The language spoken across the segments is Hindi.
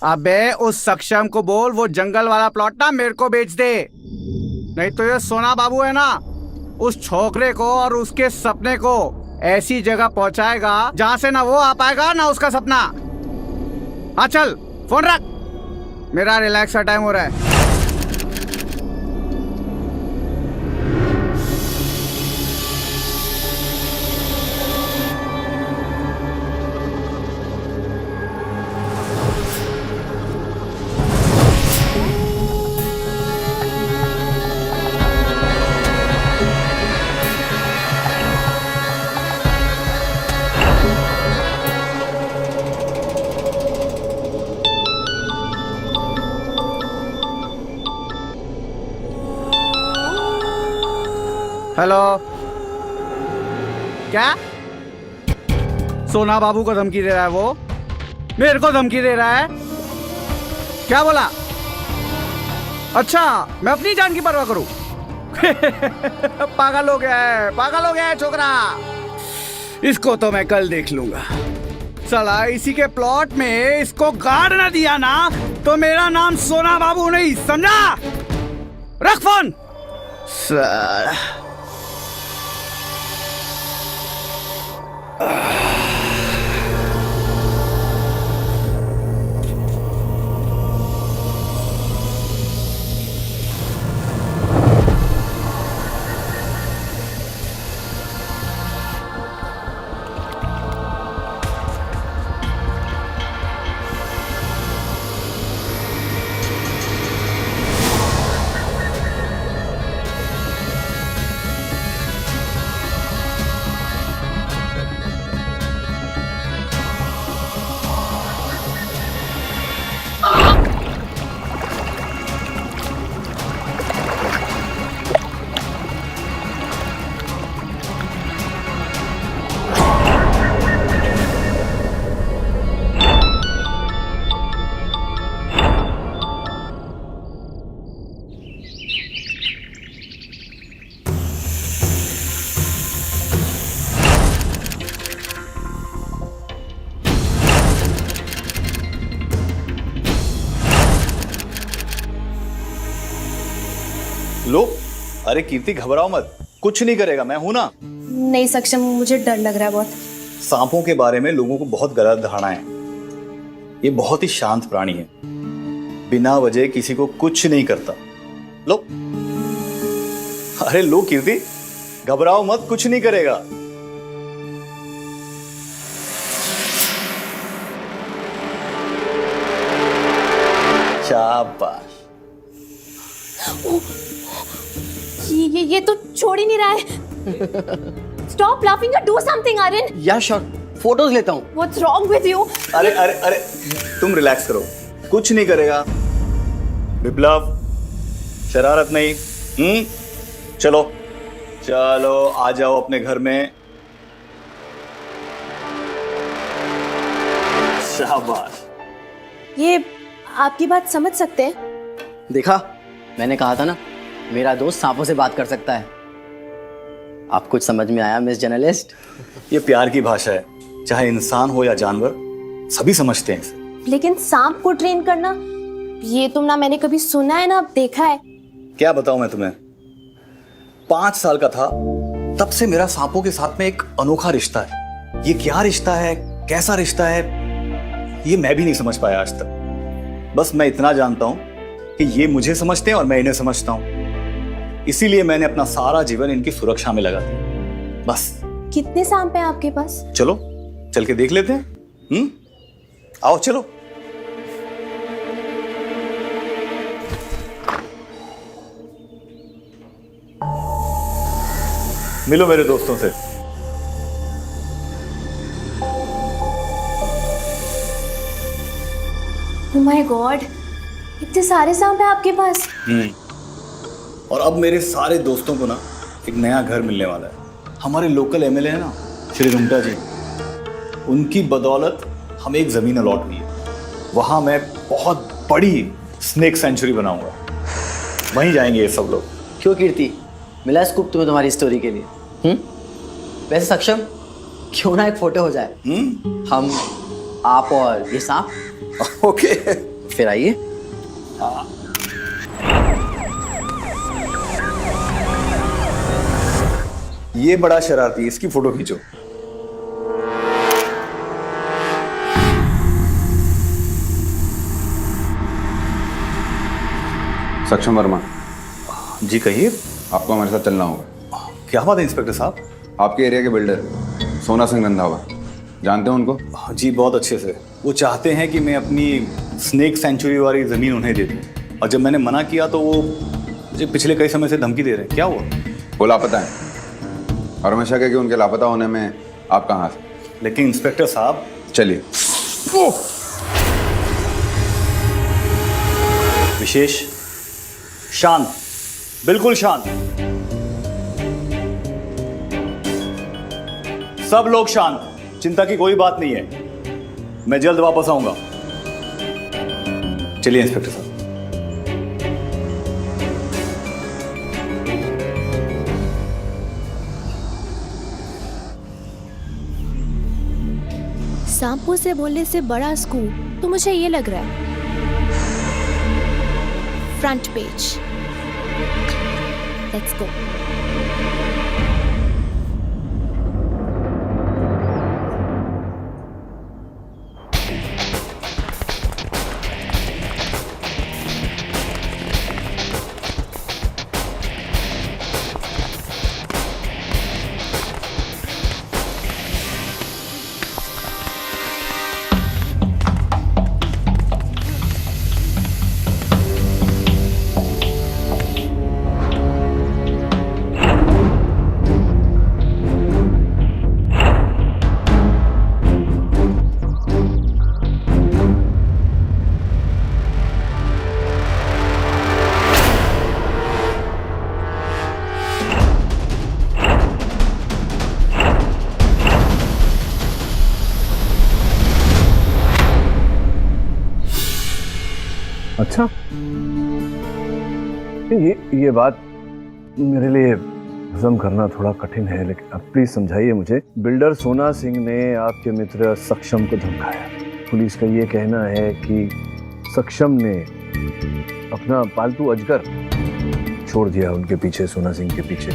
अबे उस सक्षम को बोल वो जंगल वाला प्लॉट ना मेरे को बेच दे, नहीं तो ये सोना बाबू है ना उस छोकरे को और उसके सपने को ऐसी जगह पहुंचाएगा जहां से ना वो आ पाएगा ना उसका सपना। हाँ चल फोन रख, मेरा रिलैक्स का टाइम हो रहा है। हेलो, क्या सोना बाबू को धमकी दे रहा है? वो मेरे को धमकी दे रहा है? क्या बोला? अच्छा मैं अपनी जान की परवाह करूं? पागल हो गया है, पागल हो गया है छोकरा। इसको तो मैं कल देख लूंगा। साला इसी के प्लॉट में इसको गाड़ ना दिया ना तो मेरा नाम सोना बाबू नहीं, समझा? रख फोन। साला लो, अरे कीर्ति घबराओ मत, कुछ नहीं करेगा, मैं हूं ना। नहीं सक्षम, मुझे डर लग रहा है बहुत। सांपों के बारे में लोगों को बहुत गलत धारणा है। ये बहुत ही शांत प्राणी है, बिना वजह किसी को कुछ नहीं करता। लो, अरे लो कीर्ति, घबराओ मत, कुछ नहीं करेगा। शाबाश। ये तो छोड़ ही नहीं रहा है। Stop laughing or do something, Aryan. या श्योर, फोटोज लेता हूँ। What's wrong with you? अरे अरे अरे तुम रिलैक्स करो, कुछ नहीं करेगा। विप्लव, शरारत नहीं। चलो चलो आ जाओ अपने घर में। शाबाश। ये आपकी बात समझ सकते हैं? देखा, मैंने कहा था ना, मेरा दोस्त सांपों से बात कर सकता है। आप कुछ समझ में आया मिस जर्नलिस्ट? ये प्यार की भाषा है, चाहे इंसान हो या जानवर, सभी समझते हैं इसे। लेकिन सांप को ट्रेन करना, ये तुम ना मैंने कभी सुना है ना देखा है। क्या बताऊं मैं तुम्हें, 5 साल का था तब से मेरा सांपों के साथ में एक अनोखा रिश्ता है। ये क्या रिश्ता है, कैसा रिश्ता है, ये मैं भी नहीं समझ पाया आज तक। बस मैं इतना जानता हूं कि ये मुझे समझते हैं और मैं इन्हें समझता हूं। इसीलिए मैंने अपना सारा जीवन इनकी सुरक्षा में लगा दिया। बस। कितने सांप हैं आपके पास? चलो चल के देख लेते हैं। आओ चलो। मिलो मेरे दोस्तों से। Oh my God, इतने सारे सांप हैं आपके पास? और अब मेरे सारे दोस्तों को ना एक नया घर मिलने वाला है। हमारे लोकल एमएलए है ना श्री रुंगटा जी, उनकी बदौलत हमें एक जमीन अलॉट हुई है। वहां मैं बहुत बड़ी स्नेक सेंचुरी बनाऊंगा, वहीं जाएंगे ये सब लोग। क्यों कीर्ति, मिला स्कूप तुम्हें तुम्हारी स्टोरी के लिए? वैसे सक्षम, क्यों ना एक फोटो हो जाए? हम, आप और ये सांप। ओके फिर आइए। ये बड़ा शरारती, इसकी फोटो खींचो। सक्षम वर्मा, जी कहिए। आपको हमारे साथ चलना होगा। क्या बात है इंस्पेक्टर साहब? आपके एरिया के बिल्डर सोना सिंह रंधावा, जानते हैं उनको? जी बहुत अच्छे से। वो चाहते हैं कि मैं अपनी स्नेक सेंचुरी वाली ज़मीन उन्हें दे दूँ, और जब मैंने मना किया तो वो मुझे पिछले कई समय से धमकी दे रहे हैं। क्या हुआ? वो लापता है और हमें शक है कि उनके लापता होने में आपका हाथ है। लेकिन इंस्पेक्टर साहब। चलिए। विशेष शांत, बिल्कुल शांत। सब लोग शांत, चिंता की कोई बात नहीं है। मैं जल्द वापस आऊंगा। चलिए इंस्पेक्टर साहब। सांपों से बोलने से बड़ा स्कूल तो मुझे ये लग रहा है। Front page. Let's go. अच्छा, ये बात मेरे लिए हजम करना थोड़ा कठिन है, लेकिन आप प्लीज समझाइए मुझे। बिल्डर सोना सिंह ने आपके मित्र सक्षम को धमकाया। पुलिस का ये कहना है कि सक्षम ने अपना पालतू अजगर छोड़ दिया उनके पीछे, सोना सिंह के पीछे,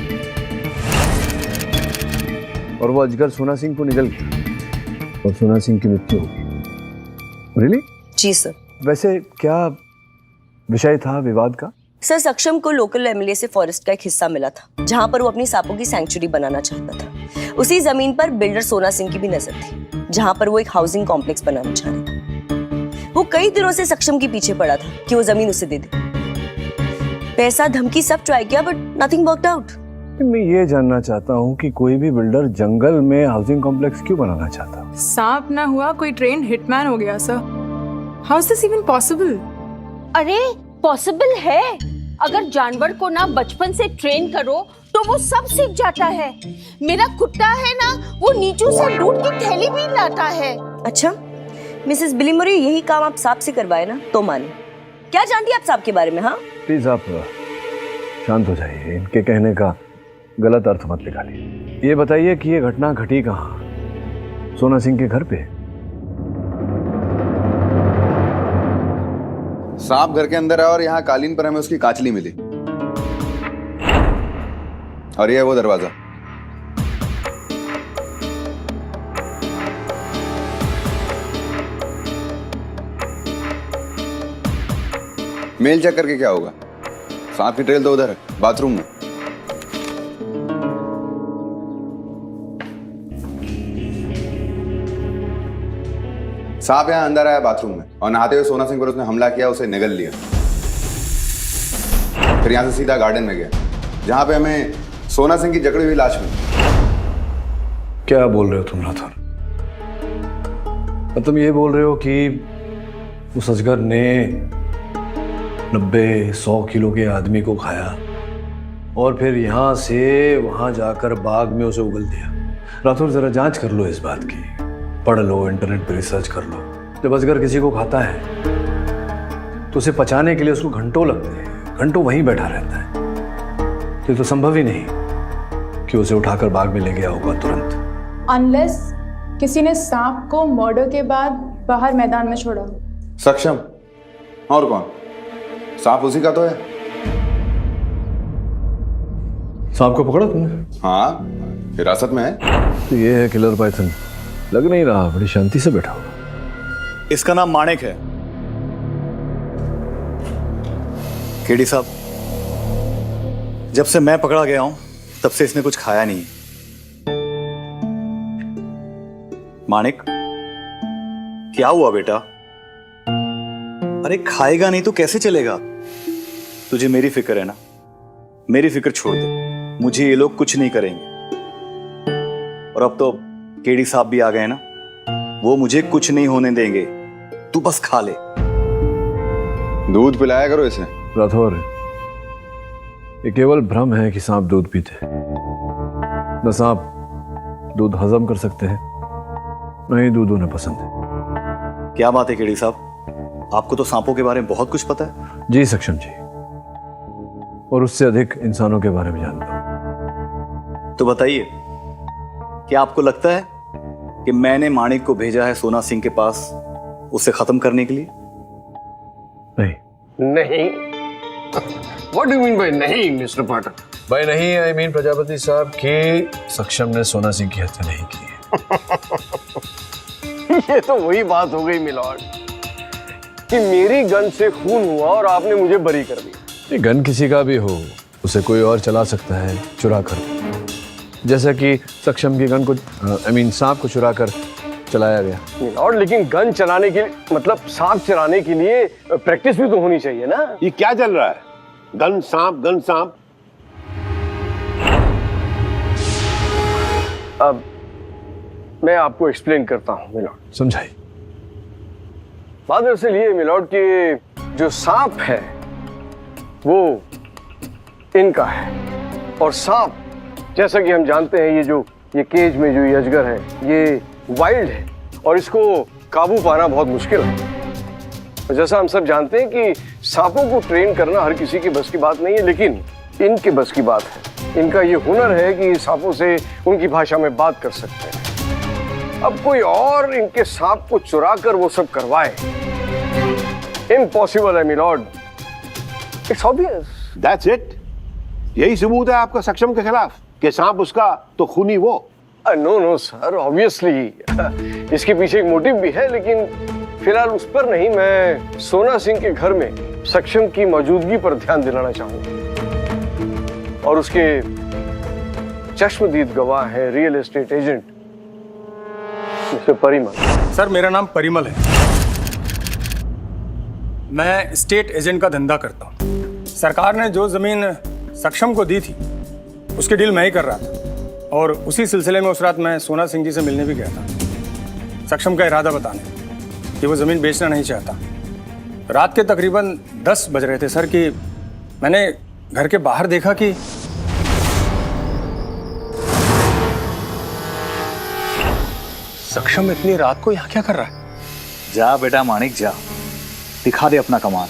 और वो अजगर सोना सिंह को निगल गया और सोना सिंह की मृत्यु हो गई। रियली? जी सर। वैसे क्या विषय था विवाद का? सर, सक्षम को लोकल एमएलए से फॉरेस्ट का एक हिस्सा मिला था, जहां पर वो अपनी सांपों की सैंक्चुरी बनाना चाहता था। उसी जमीन पर बिल्डर सोना सिंह की भी नजर थी, जहां पर वो एक हाउसिंग कॉम्प्लेक्स बनाना चाह रहे थे। वो कई दिनों से सक्षम के पीछे पड़ा था कि वो जमीन उसे दे दे। पैसा, धमकी सब ट्राई किया, बट नथिंग वर्कड आउट। मैं ये जानना चाहता हूँ कि कोई भी बिल्डर जंगल में हाउसिंग कॉम्प्लेक्स क्यों बनाना चाहता? सांप ना हुआ, कोई ट्रेन हिटमैन हो गया sir. How is this even possible? अरे पॉसिबल है। अगर जानवर को ना बचपन से ट्रेन करो तो वो सब सीख जाता है। मेरा कुत्ता है ना, वो नीचू से दूध की थैली भी लाता है। अच्छा, मिसेस बिलीमोरी, यही काम आप सांप से करवाए ना तो माने। क्या जानती है आप सांप के बारे में? हाँ प्लीज आप शांत हो जाइए, इनके कहने का गलत अर्थ मत निकालिए। ये बताइए कि ये घटना घटी कहाँ? सोना सिंह के घर पे? सांप घर के अंदर है और यहाँ कालीन पर हमें उसकी काचली मिली, और ये है वो दरवाजा। मेल चेक करके क्या होगा? सांप की ट्रेल तो उधर है, बाथरूम में। सांप यहाँ अंदर आया बाथरूम में, और नहाते हुए सोना सिंह पर उसने हमला किया, उसे निगल लिया। फिर यहाँ से सीधा गार्डन में गया, जहां पे हमें सोना सिंह की जकड़ी हुई लाश मिली। क्या बोल रहे हो तुम राठौर? तुम ये बोल रहे हो कि उस अजगर ने 90-100 किलो के आदमी को खाया और फिर यहाँ से वहां जाकर बाग में उसे उगल दिया? राठौर, जरा जांच कर लो इस बात की, पढ़ लो, इंटरनेट पर रिसर्च कर लो। जब अजगर किसी को खाता है तो उसे पचाने के लिए उसको घंटों लगते हैं, घंटों वहीं बैठा रहता है। ये तो संभव ही नहीं कि उसे उठाकर बाग में ले गया होगा तुरंत। अनलेस किसी ने सांप को मर्डर के बाद बाहर मैदान में छोड़ा। सक्षम, और कौन? सांप उसी का तो है। सांप को पकड़ा तुमने? हाँ, हिरासत में है। तो ये है किलर पाइथन। लग नहीं रहा, बड़ी शांति से बैठा होगा। इसका नाम माणिक है। केडी साहब, जब से मैं पकड़ा गया हूं तब से इसने कुछ खाया नहीं। माणिक, क्या हुआ बेटा? अरे खाएगा नहीं तो कैसे चलेगा? तुझे मेरी फिक्र है ना? मेरी फिक्र छोड़ दे, मुझे ये लोग कुछ नहीं करेंगे। और अब तो केडी साहब भी आ गए ना, वो मुझे कुछ नहीं होने देंगे। तू बस खा ले। दूध पिलाया करो इसे। राठौर, ये केवल भ्रम है कि सांप दूध पीते हैं। न सांप दूध हजम कर सकते हैं, न ही दूध उन्हें पसंद है। क्या बात है केडी साहब, आपको तो सांपों के बारे में बहुत कुछ पता है। जी सक्षम जी, और उससे अधिक इंसानों के बारे में जानता हूं। तो बताइए, क्या आपको लगता है कि मैंने माणिक को भेजा है सोना सिंह के पास उसे खत्म करने के लिए? नहीं नहीं। What do you mean by नहीं, मिस्टर पाठक? भाई नहीं, आई मीन प्रजापति साहब कि सक्षम ने सोना सिंह की हत्या नहीं की है। ये तो वही बात हो गई मिलॉर्ड कि मेरी गन से खून हुआ और आपने मुझे बरी कर दिया। ये गन किसी का भी हो, उसे कोई और चला सकता है चुरा कर, जैसा कि सक्षम की गन को सांप को चुरा कर चलाया गया। मिलॉर्ड, लेकिन गन चलाने के लिए, मतलब सांप चलाने के लिए प्रैक्टिस भी तो होनी चाहिए ना। ये क्या चल रहा है? गन सांप गन सांप। अब मैं आपको एक्सप्लेन करता हूँ मिलॉर्ड। समझाइए। बात दरअसल ये मिलॉर्ड कि जो सांप है वो इनका है, और सांप जैसा कि हम जानते हैं ये केज में जो ये अजगर है ये वाइल्ड है और इसको काबू पाना बहुत मुश्किल है। जैसा हम सब जानते हैं कि सांपों को ट्रेन करना हर किसी के बस की बात नहीं है, लेकिन इनके बस की बात है। इनका ये हुनर है कि सांपों से उनकी भाषा में बात कर सकते हैं। अब कोई और इनके सांप को चुरा कर वो सब करवाए, इम्पॉसिबल है milord. It's obvious. That's it? यही सबूत है आपका सक्षम के खिलाफ कि सांप उसका तो खूनी वो? नो सर, ऑब्वियसली इसके पीछे एक मोटिव भी है, लेकिन फिलहाल उस पर नहीं। मैं सोना सिंह के घर में सक्षम की मौजूदगी पर ध्यान दिलाना चाहूंगा, और उसके चश्मदीद गवाह है real estate agent mister Parimal. Sir, मेरा नाम परिमल है। मैं स्टेट एजेंट का धंधा करता हूँ। सरकार ने जो जमीन सक्षम को दी थी उसकी डील मैं ही कर रहा था, और उसी सिलसिले में उस रात मैं सोना सिंह जी से मिलने भी गया था, सक्षम का इरादा बताने कि वो ज़मीन बेचना नहीं चाहता। रात के तकरीबन 10 बज रहे थे सर कि मैंने घर के बाहर देखा कि सक्षम इतनी रात को यहाँ क्या कर रहा है। जा बेटा माणिक जा, दिखा दे अपना कमाल।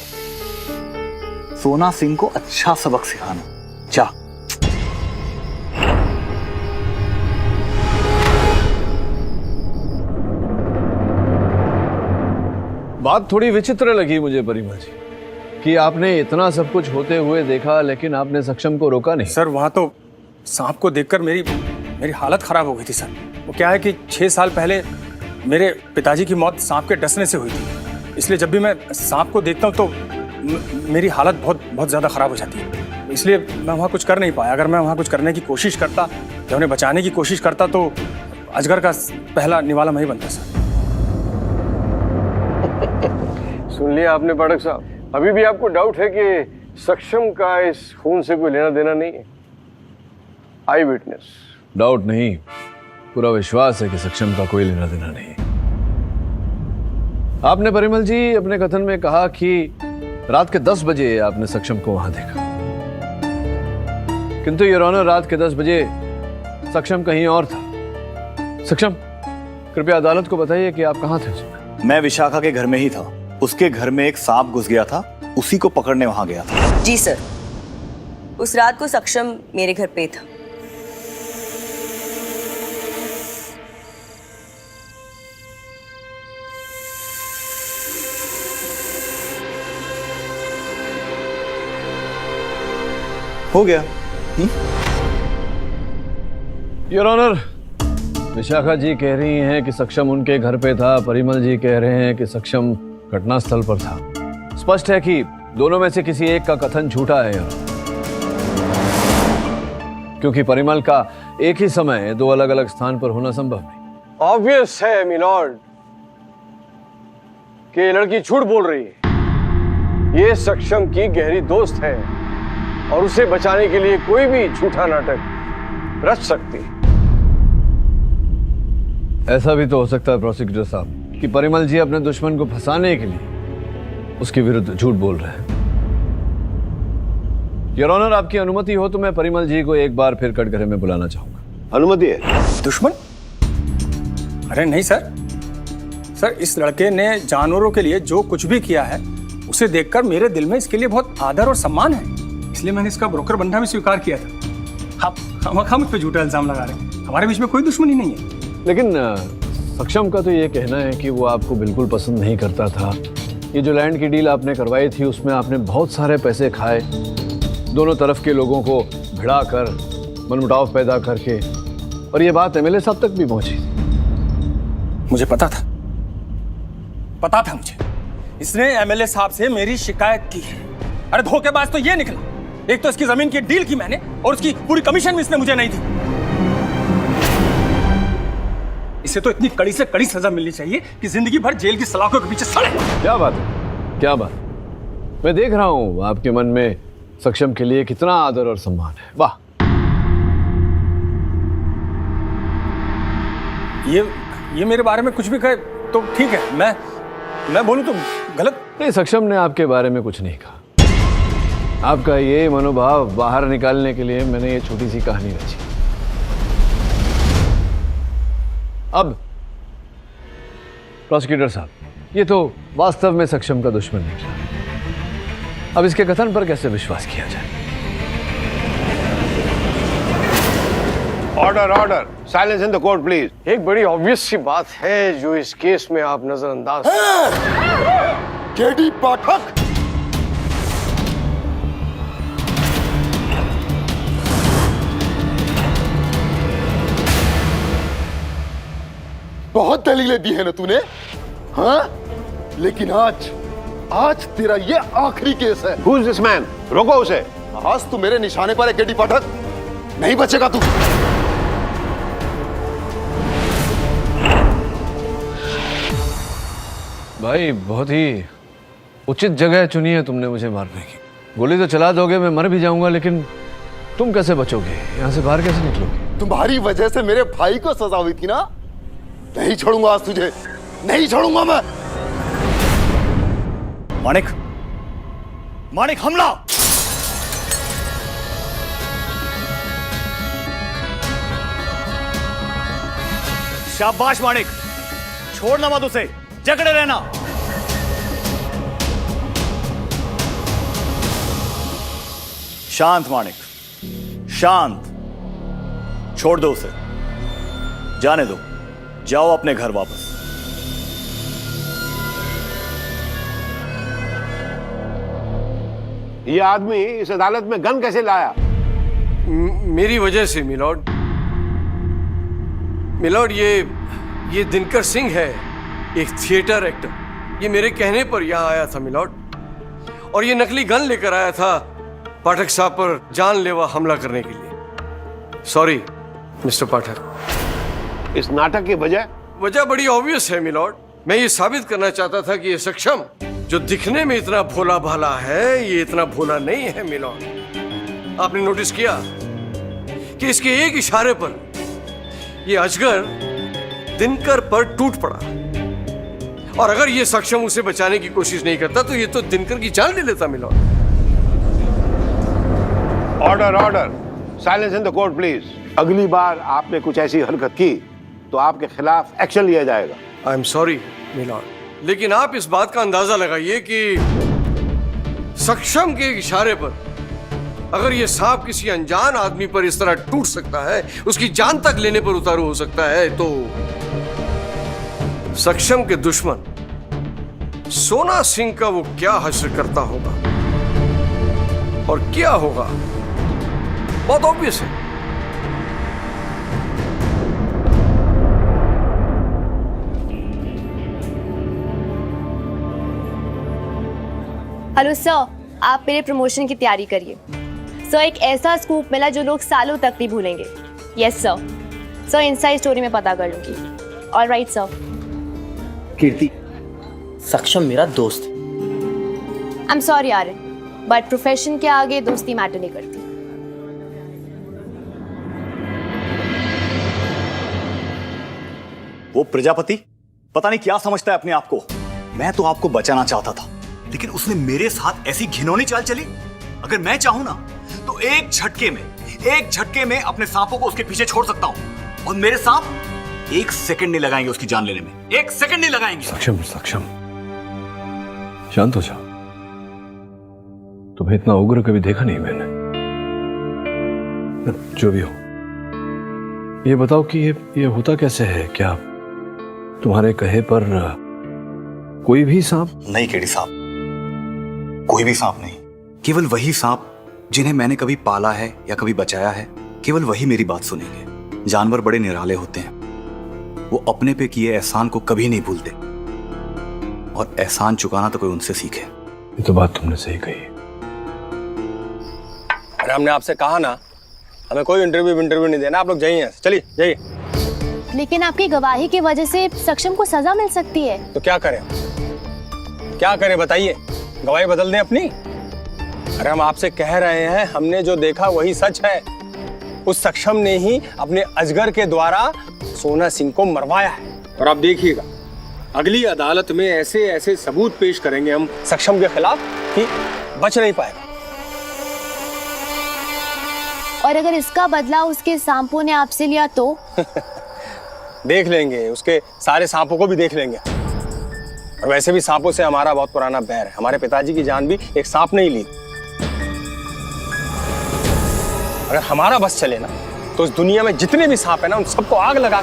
सोना सिंह को अच्छा सबक सिखाना, जा। बात थोड़ी विचित्र लगी मुझे परिमल जी कि आपने इतना सब कुछ होते हुए देखा लेकिन आपने सक्षम को रोका नहीं। सर, वहाँ तो सांप को देखकर मेरी हालत खराब हो गई थी सर। वो क्या है कि 6 साल पहले मेरे पिताजी की मौत सांप के डसने से हुई थी, इसलिए जब भी मैं सांप को देखता हूँ तो मेरी हालत बहुत ज़्यादा ख़राब हो जाती है। इसलिए मैं वहाँ कुछ कर नहीं पाया। अगर मैं वहाँ कुछ करने की कोशिश करता या उन्हें बचाने की कोशिश करता तो अजगर का पहला निवाला मैं ही बनता सर। सुन लिया आपने पाठक साहब, अभी भी आपको डाउट है कि सक्षम का इस खून से कोई लेना देना नहीं है? आई विटनेस। डाउट नहीं, पूरा विश्वास है कि सक्षम का कोई लेना देना नहीं। आपने परिमल जी अपने कथन में कहा कि रात के 10 बजे आपने सक्षम को वहां देखा, किंतु योर ऑनर रात के 10 बजे सक्षम कहीं और था। सक्षम, कृपया अदालत को बताइए कि आप कहाँ थे उस समय? मैं विशाखा के घर में ही था। उसके घर में एक सांप घुस गया था, उसी को पकड़ने वहां गया था। जी सर, उस रात को सक्षम मेरे घर पे था। हो गया। योर ऑनर, विशाखा जी कह रही हैं कि सक्षम उनके घर पे था, परिमल जी कह रहे हैं कि सक्षम घटनास्थल पर था। स्पष्ट है कि दोनों में से किसी एक का कथन झूठा है, क्योंकि परिमल का एक ही समय दो अलग अलग स्थान पर होना संभव नहीं। ऑब्वियस है मिलॉर्ड कि ये लड़की झूठ बोल रही है। ये सक्षम की गहरी दोस्त है और उसे बचाने के लिए कोई भी झूठा नाटक रच सकती है। ऐसा भी तो हो सकता है प्रोसिक्यूटर साहब कि परिमल जी अपने दुश्मन को फंसाने के लिए उसके विरुद्ध झूठ बोल रहे हैं। योर ऑनर, आपकी अनुमति हो तो मैं परिमल जी को एक बार फिर कटघरे में बुलाना चाहूंगा। अनुमति है। दुश्मन? अरे नहीं सर, सर इस लड़के ने जानवरों के लिए जो कुछ भी किया है उसे देखकर मेरे दिल में इसके लिए बहुत आदर और सम्मान है, इसलिए मैंने इसका ब्रोकर बनना भी स्वीकार किया था। हम इस पे झूठा इल्जाम लगा रहे हैं, हमारे बीच में कोई दुश्मनी नहीं है। लेकिन सक्षम का तो ये कहना है कि वो आपको बिल्कुल पसंद नहीं करता था। ये जो लैंड की डील आपने करवाई थी उसमें आपने बहुत सारे पैसे खाए, दोनों तरफ के लोगों को भिड़ा कर मनमुटाव पैदा करके, और ये बात एमएलए साहब तक भी पहुंची। मुझे पता था मुझे। इसने एमएलए साहब से मेरी शिकायत की है। अरे धोखेबाज तो ये निकला, एक तो इसकी जमीन की डील की मैंने और उसकी पूरी कमीशन भी इसने मुझे नहीं दी। इसे तो इतनी कड़ी से कड़ी सजा मिलनी चाहिए कि जिंदगी भर जेल की सलाखों के पीछे सड़े। क्या बात है, क्या बात। मैं देख रहा हूं आपके मन में सक्षम के लिए कितना आदर और सम्मान है। वाह। ये मेरे बारे में कुछ भी कहे तो ठीक है, मैं बोलूं तो गलत नहीं। सक्षम ने आपके बारे में कुछ नहीं कहा। आपका ये मनोभाव बाहर निकालने के लिए मैंने ये छोटी सी कहानी रची। अब प्रोसिक्यूटर साहब, ये तो वास्तव में सक्षम का दुश्मन निकला। अब इसके कथन पर कैसे विश्वास किया जाए? Order order, silence in the court please. एक बड़ी ऑब्वियस सी बात है जो इस केस में आप नजरअंदाज। केडी पाठक, बहुत दलीलें दी है ना तूने, हाँ? लेकिन आज तेरा ये आखिरी केस है। Who is this man? रोको उसे। आज तू मेरे निशाने पर है केडी पाठक, नहीं बचेगा तू। भाई बहुत ही उचित जगह चुनी है तुमने मुझे मारने की। गोली तो चला दोगे, मैं मर भी जाऊंगा, लेकिन तुम कैसे बचोगे? यहाँ से बाहर कैसे निकलोगे? तुम्हारी वजह से मेरे भाई को सजा हुई थी ना। नहीं छोड़ूंगा आज तुझे, नहीं छोड़ूंगा मैं। माणिक हमला। शाबाश माणिक, छोड़ना मत उसे, जकड़े रहना। शांत माणिक, शांत। छोड़ दो उसे, जाने दो, जाओ अपने घर वापस। ये आदमी इस अदालत में गन कैसे लाया? मेरी वजह से मिलॉर्ड। ये दिनकर सिंह है, एक थिएटर एक्टर। ये मेरे कहने पर यहाँ आया था मिलॉर्ड, और ये नकली गन लेकर आया था पाठक साहब पर जानलेवा हमला करने के लिए। सॉरी मिस्टर पाठक। इस नाटक की वजह बड़ी ऑब्वियस है मिलॉर्ड। मैं ये साबित करना चाहता था कि ये सक्षम जो दिखने में इतना भोला भाला है, ये इतना भोला नहीं है मिलॉर्ड। आपने नोटिस किया कि इसके एक इशारे पर ये अजगर दिनकर पर टूट पड़ा, और अगर ये सक्षम उसे बचाने की कोशिश नहीं करता तो ये तो दिनकर की जान ले लेता milord. Order order, silence in the court please. अगली बार आपने कुछ ऐसी हरकत की तो आपके खिलाफ एक्शन लिया जाएगा। आई एम सॉरी मिलॉर्ड, लेकिन आप इस बात का अंदाजा लगाइए कि सक्षम के इशारे पर अगर ये सांप किसी अनजान आदमी पर इस तरह टूट सकता है, उसकी जान तक लेने पर उतारू हो सकता है, तो सक्षम के दुश्मन सोना सिंह का वो क्या हश्र करता होगा और क्या होगा बहुत ऑब्वियस है। हेलो सर, आप मेरे प्रमोशन की तैयारी करिए। सर, एक ऐसा स्कूप मिला जो लोग सालों तक नहीं भूलेंगे। Yes sir. Sir, inside story में पता कर लूंगी। Alright sir. कीर्ति, सक्षम मेरा दोस्त। I am sorry Aryan, but profession के आगे दोस्ती मैटर नहीं करती। वो प्रजापति पता नहीं क्या समझता है अपने आप को। मैं तो आपको बचाना चाहता था, लेकिन उसने मेरे साथ ऐसी घिनौनी चाल चली। अगर मैं चाहूं ना तो एक झटके में अपने सांपों को उसके पीछे छोड़ सकता हूं, और मेरे सांप 1 सेकंड नहीं लगाएंगे उसकी जान लेने में। 1 सेकंड नहीं लगाएंगे। सक्षम, शांत हो जाओ। तुम्हें इतना उग्र कभी देखा नहीं मैंने। जो भी हो, ये बताओ कि ये होता कैसे है? क्या तुम्हारे कहे पर कोई भी सांप? नहीं केडी साहब, कोई भी सांप नहीं। केवल वही सांप जिन्हें मैंने कभी पाला है या कभी बचाया है, केवल वही मेरी बात सुनेंगे। जानवर बड़े निराले होते हैं, वो अपने पे किए एहसान को कभी नहीं भूलते, और एहसान चुकाना तो कोई उनसे सीखे। ये तो बात तुमने सही कही। अरे हमने आपसे कहा ना, हमें कोई इंटरव्यू नहीं देना, आप लोग जाइए, चलिए जाइए। लेकिन आपकी गवाही की वजह से सक्षम को सजा मिल सकती है। तो क्या करें बताइए? गवाही बदल दें अपनी? अरे हम आपसे कह रहे हैं, हमने जो देखा वही सच है। उस सक्षम ने ही अपने अजगर के द्वारा सोना सिंह को मरवाया है। और आप देखिएगा, अगली अदालत में ऐसे ऐसे सबूत पेश करेंगे हम सक्षम के खिलाफ कि बच नहीं पाएगा। और अगर इसका बदला उसके सांपों ने आपसे लिया तो? देख लेंगे, उसके सारे सांपों को भी देख लेंगे। और वैसे भी सांपों से हमारा बहुत पुराना बैर है। हमारे पिताजी की जान भी एक सांप ने ही ली। अगर हमारा बस चले ना तो इस दुनिया में जितने भी सांप है ना, उन सबको आग लगा।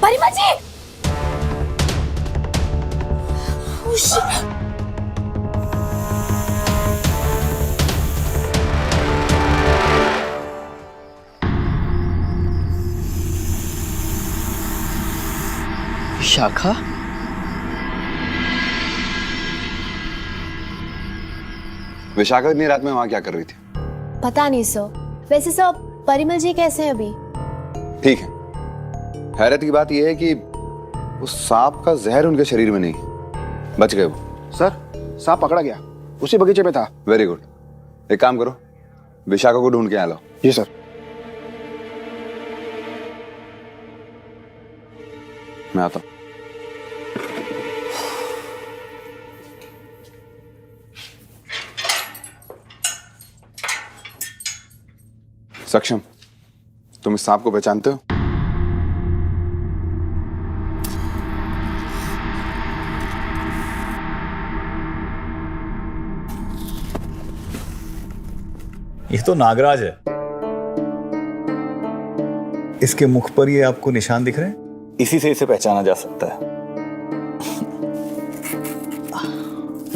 परिमल जी! Oh, shit. शाखा? विशाखा इतनी रात में वहां क्या कर रही थी? पता नहीं सर। वैसे सर, परिमल जी कैसे हैं अभी? ठीक है। हैरत की बात यह है कि उस सांप का जहर उनके शरीर में नहीं, बच गए वो। सर, सांप पकड़ा गया, उसी बगीचे में था। Very good. एक काम करो, विशाखा को ढूंढ के आ लो। जी सर। मैं आता हूं। सक्षम, तुम इस सांप को पहचानते हो? ये तो नागराज है। इसके मुख पर ये आपको निशान दिख रहे हैं? इसी से इसे पहचाना जा सकता है।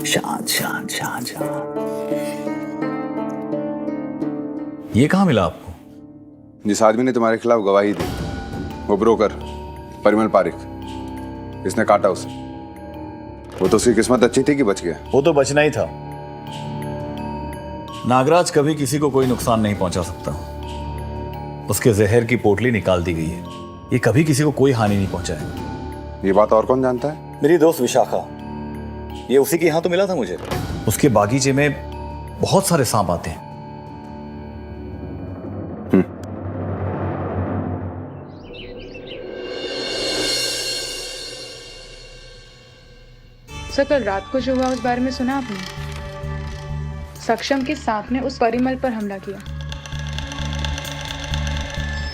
शांत शांत शांत शांत। ये कहां मिला आपको? जिस आदमी ने तुम्हारे खिलाफ गवाही दी, वो ब्रोकर परिमल पारिक, इसने काटा उसे। वो तो उसकी किस्मत अच्छी थी कि बच गया। वो तो बचना ही था। नागराज कभी किसी को कोई नुकसान नहीं पहुंचा सकता। उसके जहर की पोटली निकाल दी गई है। ये कभी किसी को कोई हानि नहीं पहुंचाए। ये बात और कौन जानता है? मेरी दोस्त विशाखा, ये उसी के यहाँ तो मिला था मुझे। उसके बागीचे में बहुत सारे सांप आते हैं। सर कल रात को जो हुआ उस बारे में सुना आपने? सक्षम के सांप ने उस परिमल पर हमला किया।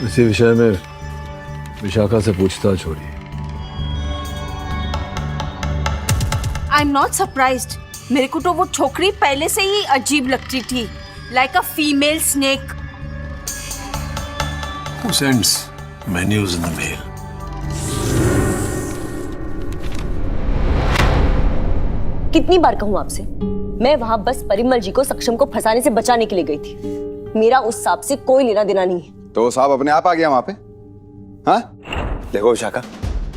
इसी विषय में विशाखा से पूछताछ हो रही है। I am not surprised. मेरे को तो वो छोकरी पहले से ही अजीब लगती थी, like a female snake. Who sends menus in the mail? कितनी बार कहूं आपसे, मैं वहां बस परिमल जी को सक्षम को फंसाने से बचाने के लिए गई थी। मेरा उस सांप से कोई लेना देना नहीं है। तो वो सांप अपने आप आ गया वहां पे? हाँ? देखो विशाखा,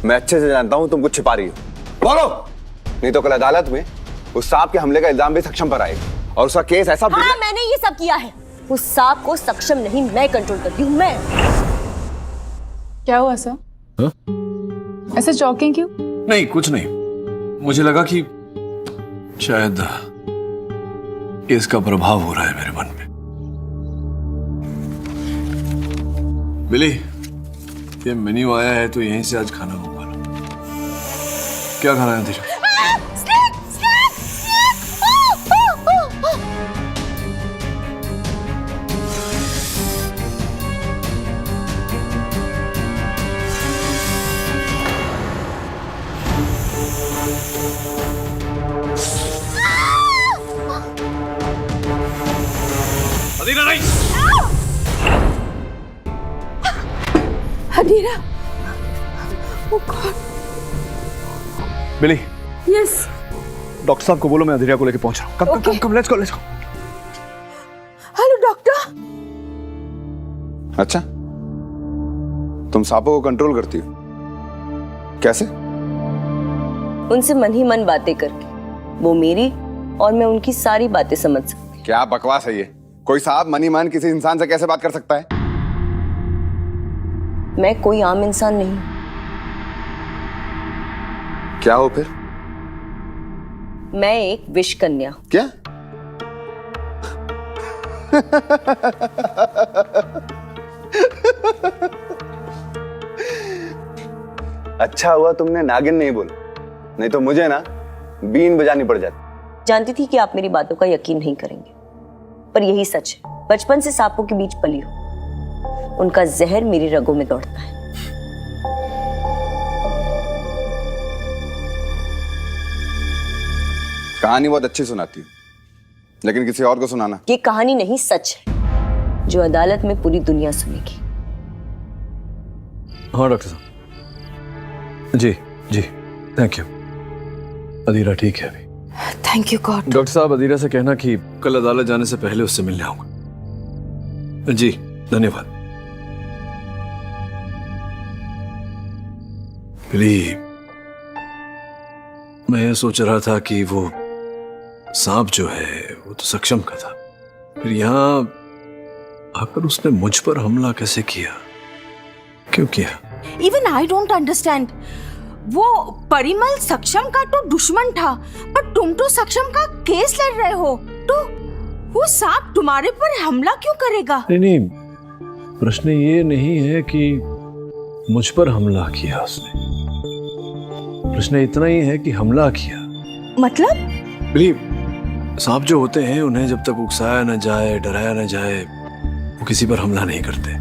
मैं अच्छे से जानता हूं तुम कुछ छिपा रही हो। बोलो, नहीं तो कल अदालत में उस सांप के हमले का इल्जाम भी सक्षम पर आएगा और उसका केस ऐसा। हाँ, मैंने ये सब किया है। उस सांप को सक्षम नहीं, मैं कंट्रोल करती हूँ। मैं। क्या हुआ सर? हाँ? ऐसे चौंके क्यों? नहीं, कुछ नहीं। मुझे लगा कि शायद इसका प्रभाव हो रहा है मेरे मन पे। बिली, ये मेन्यू आया है तो यहीं से आज खाना मंगवा लो। क्या खाना है तेरे? अदीरा नहीं। अदीरा। Oh God. बिली। Yes. डॉक्टर साहब को बोलो मैं अधीरा को लेके पहुंच रहा हूँ। कम, लेट्स गो। Hello doctor. अच्छा, तुम सांपों को कंट्रोल करती हो? कैसे? उनसे मन ही मन बातें करके। वो मेरी और मैं उनकी सारी बातें समझ सकती। क्या बकवास है ये? कोई सांप मनी मन किसी इंसान से कैसे बात कर सकता है? मैं कोई आम इंसान नहीं। क्या हो फिर? मैं एक विष कन्या। क्या? अच्छा हुआ तुमने नागिन नहीं बोला, नहीं तो मुझे ना बीन बजानी पड़ जाती। जानती थी कि आप मेरी बातों का यकीन नहीं करेंगे, पर यही सच है। बचपन से सांपों के बीच पली हूं। उनका जहर मेरी रगों में दौड़ता है। कहानी बहुत अच्छी सुनाती हो, लेकिन किसी और को सुनाना। ये कहानी नहीं, सच है, जो अदालत में पूरी दुनिया सुनेगी। हाँ डॉक्टर साहब। जी, थैंक यू। अधीरा ठीक है अभी। Thank you God. डॉक्टर साहब, अधीरा से कहना कि कल अदालत जाने से पहले उससे मिलने आऊंगा। जी, धन्यवाद। बिली, मैं ये सोच रहा था कि वो सांप जो है वो तो सक्षम का था, फिर यहाँ आकर उसने मुझ पर हमला कैसे किया? क्यों किया? Even I don't understand. वो परिमल सक्षम का तो दुश्मन था, पर तुम तो सक्षम का केस लड़ रहे हो, तो वो सांप तुम्हारे पर हमला क्यों करेगा? नहीं, प्रश्न ये नहीं है कि मुझ पर हमला किया उसने। प्रश्न इतना ही है कि हमला किया मतलब? बिली, सांप जो होते हैं उन्हें जब तक उकसाया न जाए, डराया न जाए, वो किसी पर हमला नहीं करते।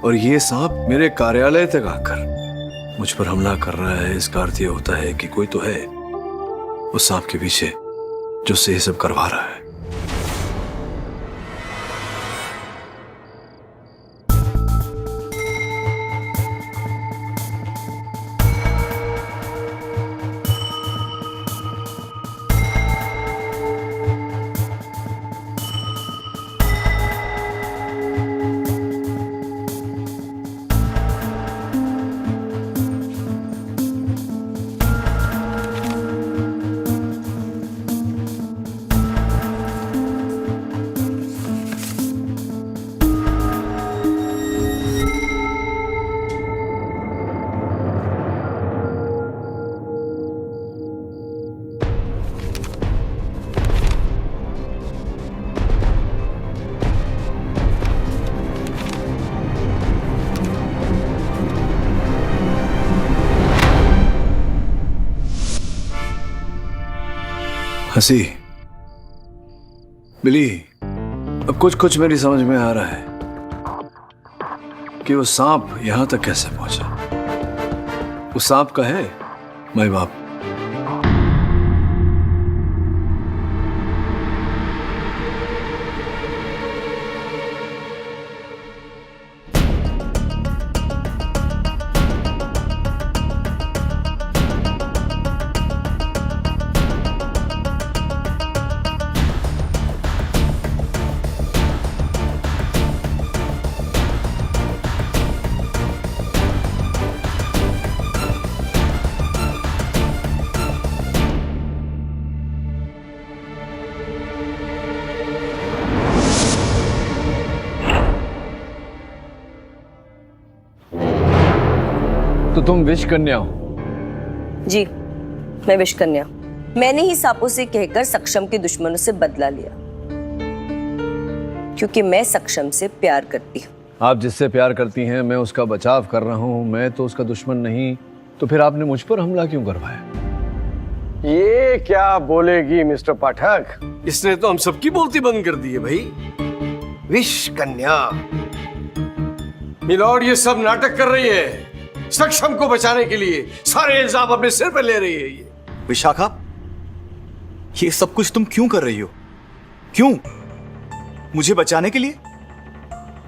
और ये सांप मेरे कार्यालय तक आकर मुझ पर हमला कर रहा है, इसका अर्थ ये होता है कि कोई तो है उस सांप के पीछे जो उससे ये सब करवा रहा है। हंसी बिली, अब कुछ कुछ मेरी समझ में आ रहा है कि वो सांप यहां तक कैसे पहुंचा। उस सांप का है माई बाप। तो तुम विष कन्या हो? जी, मैं विष कन्या। मैंने ही सांपों से कहकर सक्षम के दुश्मनों से बदला लिया, क्योंकि मैं सक्षम से प्यार करती हूँ। आप जिससे प्यार करती हैं मैं उसका बचाव कर रहा हूँ, मैं तो उसका दुश्मन नहीं, तो फिर आपने मुझ पर हमला क्यों करवाया? ये क्या बोलेगी मिस्टर पाठक? इसने तो हम सबकी बोलती बंद कर दी है भाई। विष कन्या मिलॉर्ड, ये सब नाटक कर रही है सक्षम को बचाने के लिए। सारे इल्जाम अपने सिर पर ले रही है ये। विशाखा, ये सब कुछ तुम क्यों कर रही हो? क्यों? मुझे बचाने के लिए?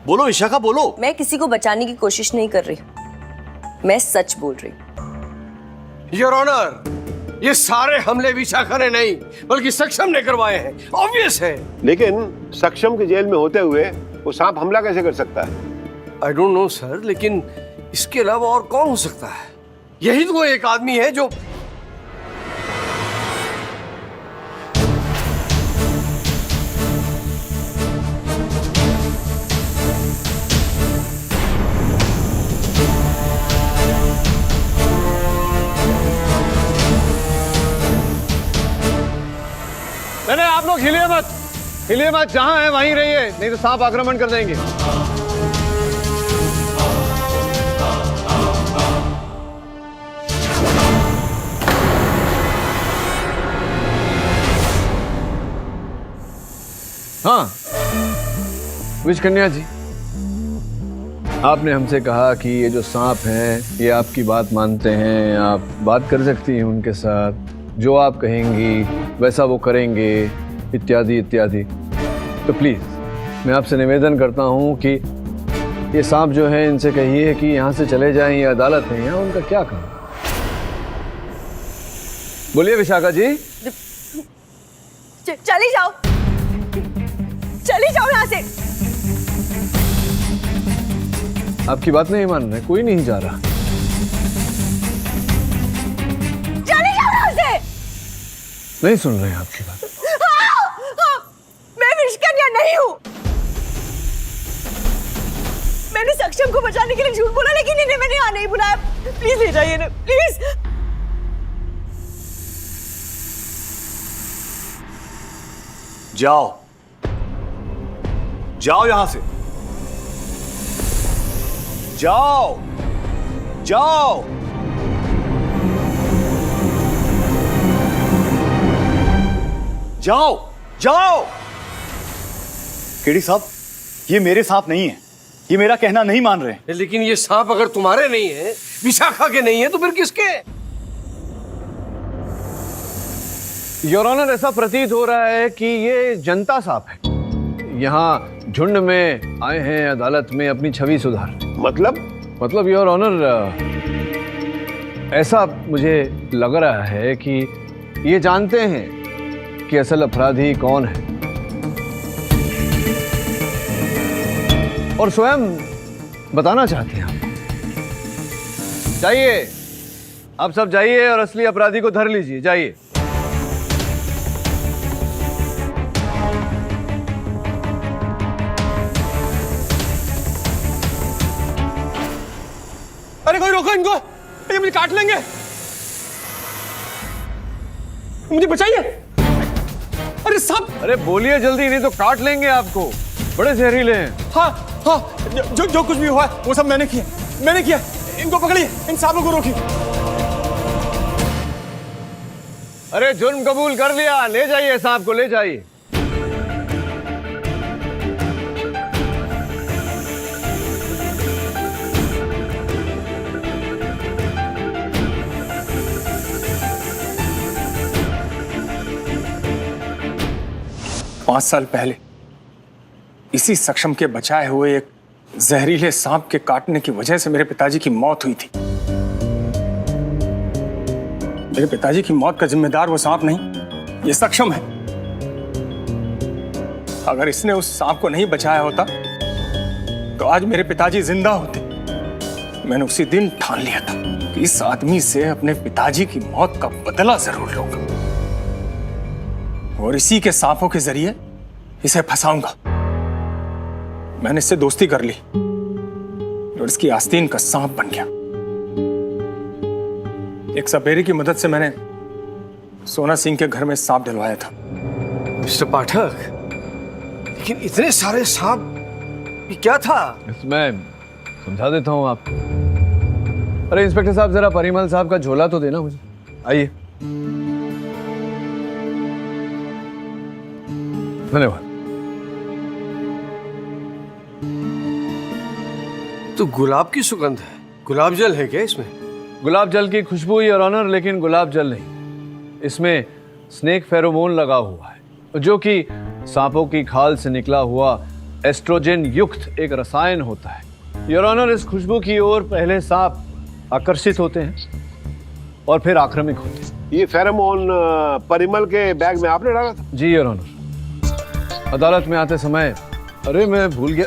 बोलो विशाखा, बोलो। मैं किसी को बचाने की कोशिश नहीं कर रही, मैं सच बोल रही हूँ। योर ऑनर, ये सारे हमले विशाखा ने नहीं बल्कि सक्षम ने करवाए हैं। ऑब्वियस है। लेकिन सक्षम के जेल में होते हुए वो सांप हमला कैसे कर सकता है? आई डोंट नो सर, लेकिन इसके अलावा और कौन हो सकता है? यही तो एक आदमी है जो मैंने आप लोग हिलिए मत, जहां है वहीं रहिए, नहीं तो सांप आक्रमण कर देंगे। हाँ विष कन्या जी, आपने हमसे कहा कि ये जो सांप हैं ये आपकी बात मानते हैं, आप बात कर सकती हैं उनके साथ, जो आप कहेंगी वैसा वो करेंगे, इत्यादि इत्यादि। तो प्लीज मैं आपसे निवेदन करता हूँ कि ये सांप जो है इनसे कहिए कि यहाँ से चले जाएं, ये अदालत है, यहाँ उनका क्या काम? बोलिए विशाखा जी। चली जाओ, चली जाओ यहाँ से। आपकी बात नहीं मान रहे, कोई नहीं जा रहा। चली जाओ यहाँ से। नहीं सुन रहे आपकी बात। हाँ, मैं विष कन्या नहीं हूँ। मैंने सक्षम को बचाने के लिए झूठ बोला, लेकिन इन्हें मैंने यहाँ नहीं बुलाया। प्लीज ले जाइए ना, प्लीज। जाओ, जाओ यहां से, जाओ, जाओ। जाओ, जाओ। केडी साहब, ये मेरे सांप नहीं है, ये मेरा कहना नहीं मान रहे। लेकिन ये सांप अगर तुम्हारे नहीं है, विशाखा के नहीं है, तो फिर किसके? योर ऑनर, ऐसा प्रतीत हो रहा है कि ये जनता सांप है, यहाँ झुंड में आए हैं अदालत में अपनी छवि सुधार। मतलब योर ऑनर, ऐसा मुझे लग रहा है कि ये जानते हैं कि असल अपराधी कौन है और स्वयं बताना चाहते हैं आपको। जाइए, आप सब जाइए और असली अपराधी को धर लीजिए, जाइए। अरे कोई रोको इनको, ये मुझे काट लेंगे, मुझे बचाइए। अरे सब, अरे बोलिए जल्दी, नहीं तो काट लेंगे आपको, बड़े जहरीले हैं। हाँ हाँ, जो कुछ भी हुआ है वो सब मैंने किया। इनको पकड़िए, इन सांपों को रोकिए। अरे जुर्म कबूल कर लिया, ले जाइए सांप को, ले जाइए। पांच साल पहले इसी सक्षम के बचाए हुए एक जहरीले सांप के काटने की वजह से मेरे पिताजी की मौत हुई थी। मेरे पिताजी की मौत का जिम्मेदार वो सांप नहीं, ये सक्षम है। अगर इसने उस सांप को नहीं बचाया होता तो आज मेरे पिताजी जिंदा होते। मैंने उसी दिन ठान लिया था कि इस आदमी से अपने पिताजी की मौत का बदला जरूर लूंगा और इसी के सांपों के जरिए इसे फंसाऊंगा। मैंने इससे दोस्ती कर ली और इसकी आस्तीन का सांप बन गया। एक सपेरे की मदद से मैंने सोना सिंह के घर में सांप डलवाया था। मिस्टर पाठक, लेकिन इतने सारे सांप, ये क्या था? मैं समझा देता हूँ आपको। अरे इंस्पेक्टर साहब, जरा परिमल साहब का झोला तो देना मुझे। आइए। धन्यवाद। तो गुलाब की सुगंध है, गुलाब जल है क्या इसमें? गुलाब जल की खुशबू योर ऑनर, लेकिन गुलाब जल नहीं। इसमें स्नेक फेरोमोन लगा हुआ है, जो कि सांपों की खाल से निकला हुआ एस्ट्रोजन युक्त एक रसायन होता है। योर ऑनर, इस खुशबू की ओर पहले सांप आकर्षित होते हैं और फिर आक्रामक होते हैं। ये फेरोमोन परिमल के बैग में आपने डाला था? जी योर ऑनर। अदालत में आते समय, अरे मैं भूल गया,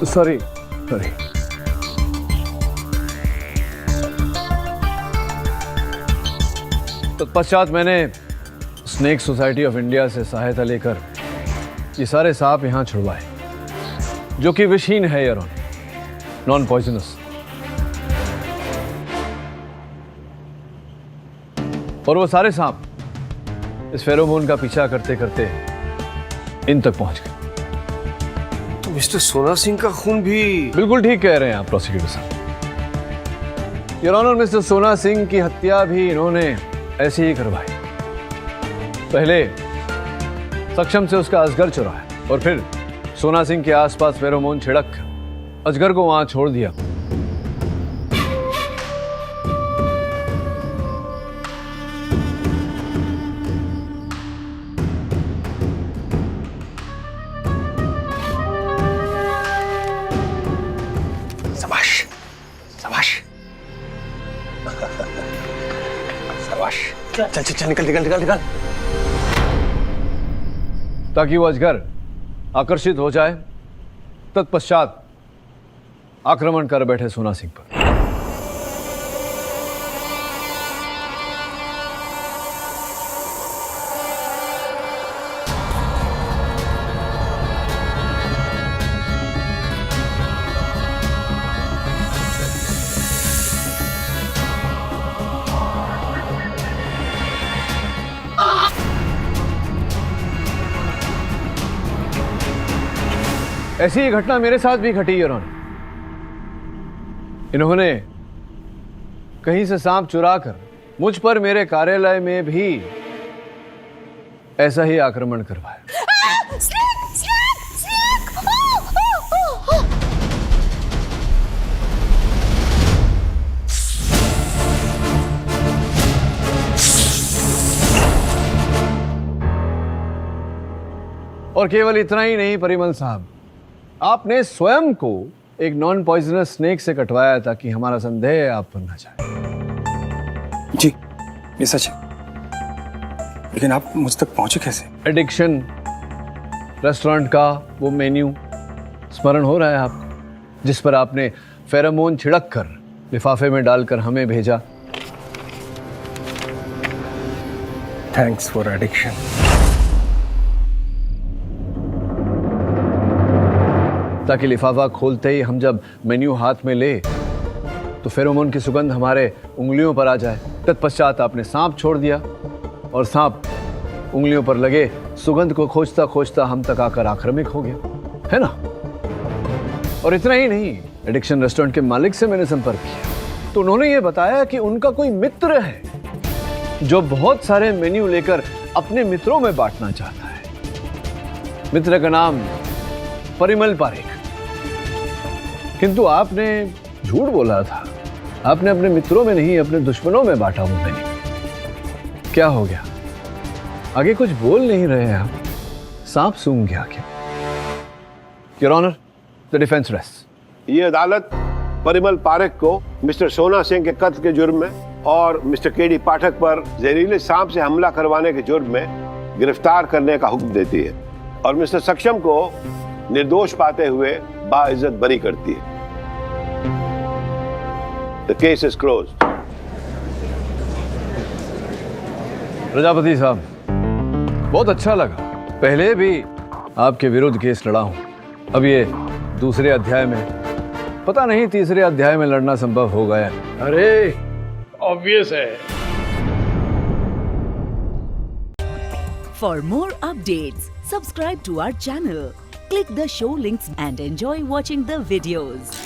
सॉरी। तत्पश्चात मैंने स्नेक सोसाइटी ऑफ इंडिया से सहायता लेकर ये सारे सांप यहाँ छुड़वाए, जो कि विषहीन है योर ऑनर, नॉन पॉइजनस। और वो सारे सांप इस फेरोमोन का पीछा करते करते इन तक पहुंच गए। तो मिस्टर सोना सिंह का खून भी? बिल्कुल ठीक कह रहे हैं आप प्रोसिक्यूटर साहब। योर ऑनर, मिस्टर सोना सिंह की हत्या भी इन्होंने ऐसे ही करवाई। पहले सक्षम से उसका अजगर चुराया और फिर सोना सिंह के आसपास फेरोमोन छिड़क कर अजगर को वहां छोड़ दिया। चल निकल। ताकि वो अजगर आकर्षित हो जाए, तत्पश्चात आक्रमण कर बैठे सोना सिंह पर। ऐसी ही घटना मेरे साथ भी घटी योर ऑनर। इन्होंने कहीं से सांप चुराकर मुझ पर मेरे कार्यालय में भी ऐसा ही आक्रमण करवाया। और केवल इतना ही नहीं परिमल साहब, आपने स्वयं को एक नॉन पॉइजनस स्नेक से कटवाया ताकि हमारा संदेह आप पर न जाए। जी, ये सच है। लेकिन आप मुझ तक पहुंचे कैसे? एडिक्शन रेस्टोरेंट का वो मेन्यू स्मरण हो रहा है आपको, जिस पर आपने फेरोमोन छिड़क कर लिफाफे में डालकर हमें भेजा। Thanks for addiction. ताकि लिफाफा खोलते ही हम जब मेन्यू हाथ में ले तो फेरोमोन की सुगंध हमारे उंगलियों पर आ जाए। तत्पश्चात आपने सांप छोड़ दिया और सांप उंगलियों पर लगे सुगंध को खोजता खोजता हम तक आकर आक्रामक हो गया, है ना? और इतना ही नहीं, एडिक्शन रेस्टोरेंट के मालिक से मैंने संपर्क किया तो उन्होंने ये बताया कि उनका कोई मित्र है जो बहुत सारे मेन्यू लेकर अपने मित्रों में बांटना चाहता है। मित्र का नाम परिमल पारेख। किंतु आपने झूठ बोला था, आपने अपने मित्रों में नहीं अपने दुश्मनों में बांटा वो मेन्यू। क्या हो गया? आगे कुछ बोल नहीं रहे हैं आप, सांप सूंघ गया क्या? Your honour, the defence rest. ये अदालत परिमल पारेख को मिस्टर सोना सिंह के कत्ल के जुर्म में और मिस्टर केडी पाठक पर जहरीले सांप से हमला करवाने के जुर्म में गिरफ्तार करने का हुक्म देती है और मिस्टर सक्षम को निर्दोष पाते हुए बाइज्जत बरी करती है। The case is closed. Prajapati साहब, बहुत अच्छा लगा। पहले भी आपके विरुद्ध केस लड़ा हूं, अब ये दूसरे अध्याय में, पता नहीं तीसरे अध्याय में लड़ना संभव हो गया। अरे ऑब्वियस है। For more updates, subscribe to our channel, click the show links and enjoy watching the videos.